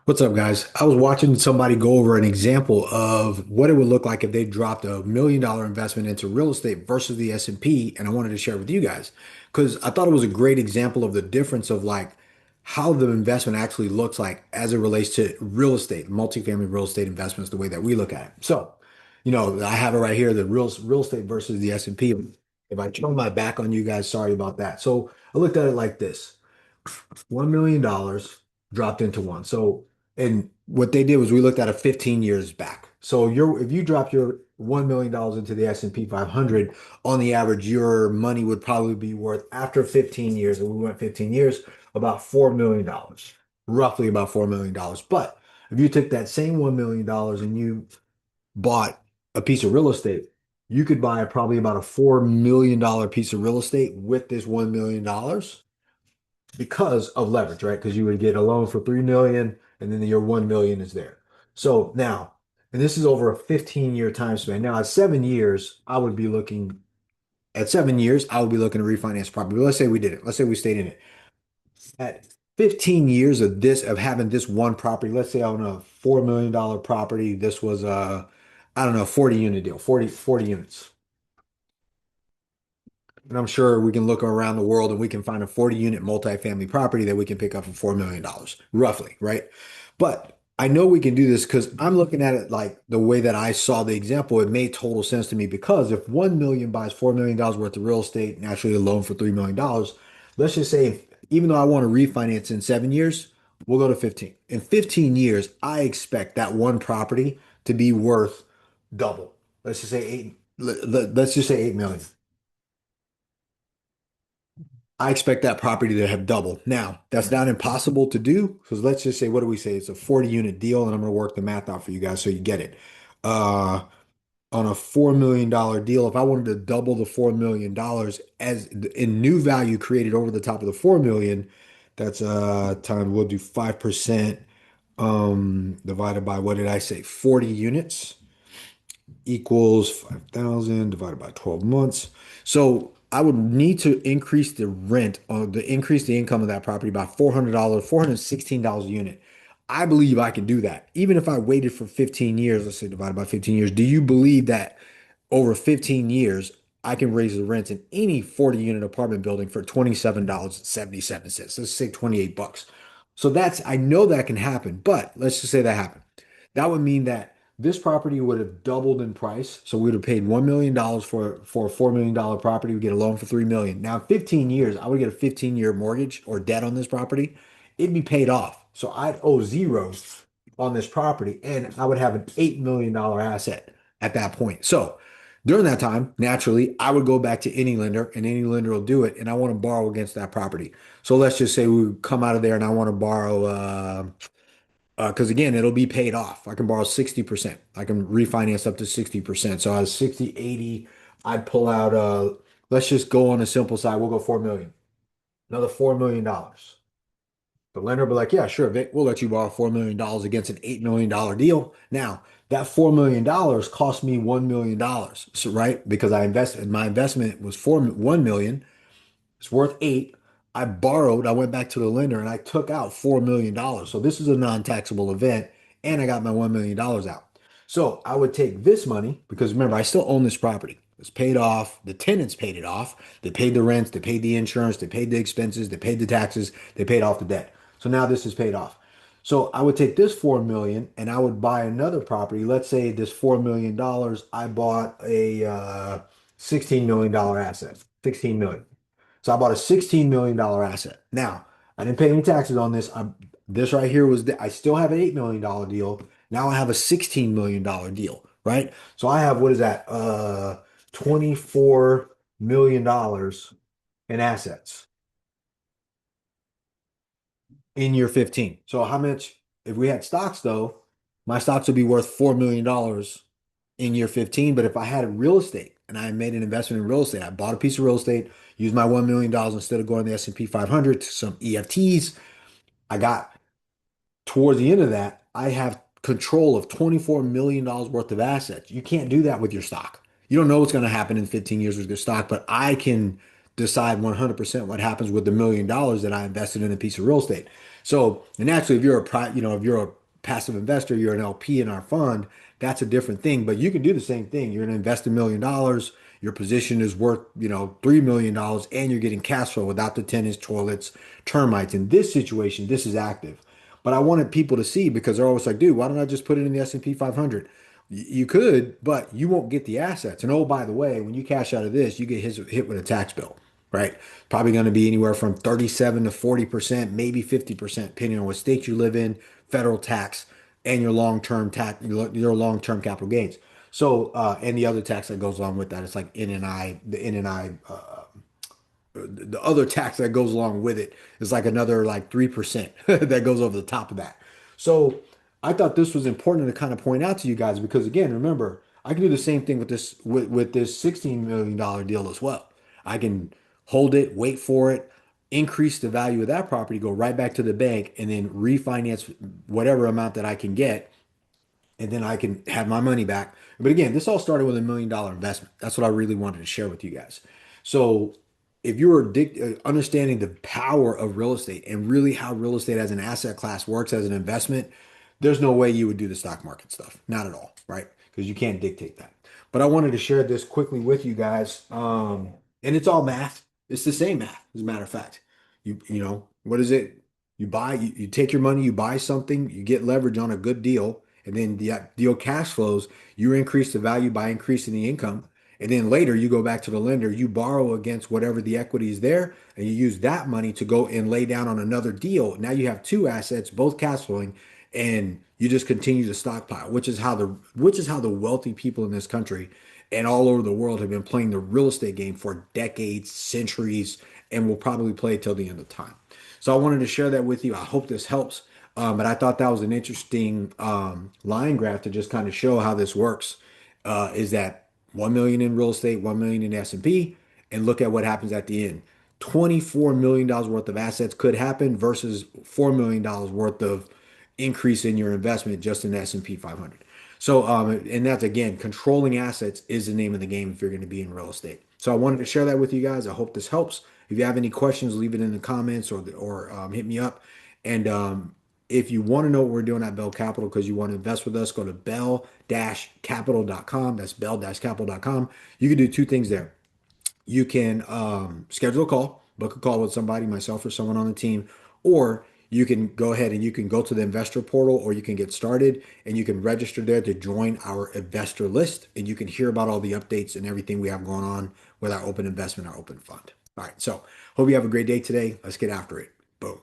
What's up, guys? I was watching somebody go over an example of what it would look like if they dropped $1 million investment into real estate versus the S&P, and I wanted to share it with you guys because I thought it was a great example of the difference of like how the investment actually looks like as it relates to real estate, multifamily real estate investments, the way that we look at it. So, I have it right here, the real estate versus the S&P. If I turn my back on you guys, sorry about that. So I looked at it like this. $1 million dropped into one. So, and what they did was we looked at a 15 years back. So if you drop your $1 million into the S&P 500, on the average, your money would probably be worth after 15 years, and we went 15 years, about $4 million, roughly about $4 million. But if you took that same $1 million and you bought a piece of real estate, you could buy probably about a $4 million piece of real estate with this $1 million because of leverage, right? Because you would get a loan for 3 million and then your 1 million is there. So now, and this is over a 15-year time span. Now, at 7 years, I would be looking to refinance property. But let's say we did it. Let's say we stayed in it. At 15 years of having this one property, let's say I own a $4 million property. This was I don't know, 40 unit deal, 40 units. And I'm sure we can look around the world and we can find a 40 unit multifamily property that we can pick up for $4 million, roughly, right? But I know we can do this because I'm looking at it like the way that I saw the example. It made total sense to me because if 1 million buys $4 million worth of real estate, naturally a loan for $3 million, let's just say, even though I want to refinance in 7 years, we'll go to 15. In 15 years, I expect that one property to be worth double. Let's just say let's just say 8 million. I expect that property to have doubled. Now, that's not impossible to do because let's just say, what do we say? It's a 40 unit deal, and I'm going to work the math out for you guys so you get it. Uh, on a $4 million deal, if I wanted to double the $4 million as in new value created over the top of the 4 million, that's time we'll do 5% divided by, what did I say? 40 units equals 5,000 divided by 12 months. So I would need to increase the rent or increase the income of that property by $400, $416 a unit. I believe I can do that. Even if I waited for 15 years, let's say divided by 15 years, do you believe that over 15 years, I can raise the rent in any 40 unit apartment building for $27.77? Let's say 28 bucks. So I know that can happen, but let's just say that happened. That would mean that this property would have doubled in price. So we would have paid $1 million for a $4 million property. We get a loan for 3 million. Now, in 15 years, I would get a 15-year mortgage or debt on this property. It'd be paid off. So I'd owe zero on this property, and I would have an $8 million asset at that point. So during that time, naturally, I would go back to any lender, and any lender will do it. And I want to borrow against that property. So let's just say we come out of there and I want to borrow because again, it'll be paid off. I can borrow 60%. I can refinance up to 60%. So I was 60, 80. I'd pull out let's just go on the simple side. We'll go 4 million. Another $4 million. The lender will be like, yeah, sure, Vic, we'll let you borrow $4 million against an $8 million deal. Now, that $4 million cost me $1 million. So, right? Because my investment was 1 million. It's worth 8. I went back to the lender and I took out $4 million. So this is a non-taxable event, and I got my $1 million out. So I would take this money because remember, I still own this property. It's paid off. The tenants paid it off. They paid the rents, they paid the insurance, they paid the expenses, they paid the taxes, they paid off the debt. So now this is paid off. So I would take this 4 million and I would buy another property. Let's say this $4 million, I bought a $16 million asset. 16 million. So I bought a $16 million asset. Now, I didn't pay any taxes on this. This right here I still have an $8 million deal. Now I have a $16 million deal, right? So I have, what is that? $24 million in assets in year 15. So how much, if we had stocks though, my stocks would be worth $4 million in year 15. But if I had real estate and I made an investment in real estate, I bought a piece of real estate, used my $1 million instead of going to the S&P 500 to some EFTs. I got towards the end of that, I have control of $24 million worth of assets. You can't do that with your stock. You don't know what's going to happen in 15 years with your stock, but I can decide 100% what happens with the $1 million that I invested in a piece of real estate. So, and naturally, if you're if you're a passive investor, you're an LP in our fund, that's a different thing. But you can do the same thing. You're going to invest $1 million. Your position is worth, $3 million, and you're getting cash flow without the tenants, toilets, termites. In this situation, this is active. But I wanted people to see because they're always like, dude, why don't I just put it in the S&P 500? You could, but you won't get the assets. And oh, by the way, when you cash out of this, you get hit with a tax bill, right? Probably going to be anywhere from 37 to 40%, maybe 50%, depending on what state you live in, federal tax, and your long-term tax, your long-term capital gains. So, and the other tax that goes along with that, it's like NNI, the NNI, the other tax that goes along with it is like another like 3% that goes over the top of that. So I thought this was important to kind of point out to you guys because again, remember, I can do the same thing with this $16 million deal as well. I can hold it, wait for it, increase the value of that property, go right back to the bank, and then refinance whatever amount that I can get and then I can have my money back. But again, this all started with $1 million investment. That's what I really wanted to share with you guys. So if you're understanding the power of real estate and really how real estate as an asset class works as an investment, there's no way you would do the stock market stuff. Not at all, right? Because you can't dictate that. But I wanted to share this quickly with you guys. And it's all math. It's the same math, as a matter of fact. What is it? You take your money, you buy something, you get leverage on a good deal, and then the deal cash flows, you increase the value by increasing the income. And then later you go back to the lender, you borrow against whatever the equity is there, and you use that money to go and lay down on another deal. Now you have two assets, both cash flowing, and you just continue to stockpile, which is how the wealthy people in this country and all over the world have been playing the real estate game for decades, centuries, and will probably play till the end of time. So I wanted to share that with you. I hope this helps. But I thought that was an interesting line graph to just kind of show how this works. Is that 1 million in real estate, 1 million in S&P, and look at what happens at the end. $24 million worth of assets could happen versus $4 million worth of increase in your investment just in the S&P 500. So, and that's again, controlling assets is the name of the game if you're going to be in real estate. So I wanted to share that with you guys. I hope this helps. If you have any questions, leave it in the comments or hit me up. And if you want to know what we're doing at Bell Capital because you want to invest with us, go to bell-capital.com. That's bell-capital.com. You can do two things there. You can schedule a call, book a call with somebody, myself or someone on the team, or you can go ahead and you can go to the investor portal or you can get started and you can register there to join our investor list and you can hear about all the updates and everything we have going on with our open investment, our open fund. All right, so hope you have a great day today. Let's get after it. Boom.